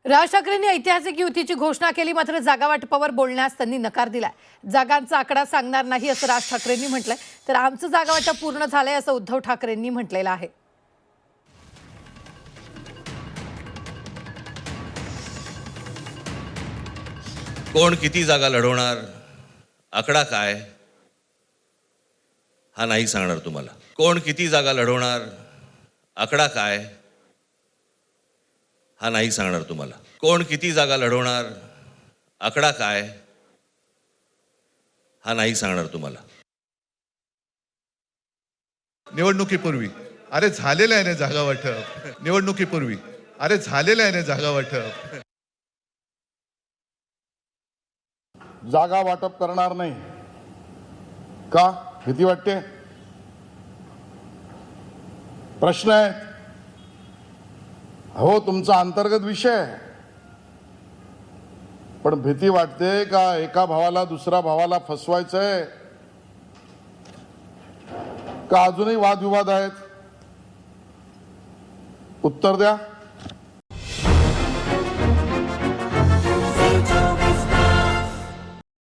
राज ठाकरेंनी ऐतिहासिक युतीची घोषणा केली, मात्र जागा वाटपावर बोलण्यास त्यांनी नकार दिलाय। जागांचा आकडा सांगणार नाही असं राज ठाकरेंनी म्हटलंय, तर आमचं जागा वाटप पूर्ण झालंय असं उद्धव ठाकरेंनी म्हटलेलं आहे। कोण किती जागा लढवणार, आकडा काय हा नाही सांगणार तुम्हाला। कोण किती जागा लढवणार, आकडा काय हा नाही सांगणार तुम्हाला। कोण किती जागा लढवणार, आकडा काय हा नाही सांगणार तुम्हाला। निवडणुकीपूर्वी अरे झालेलं आहे ना जागा वाटप। निवडणुकीपूर्वी अरे झालेलं आहे ना जागा वाटप। जागा वाटप करणार नाही का? भीती वाटते? प्रश्न आहे हो, तुमचा अंतर्गत विषय आहे, पण भीती वाटते का एका भावाला दुसऱ्या भावाला फसवायचंय का अजूनही वादविवाद आहेत? उत्तर द्या।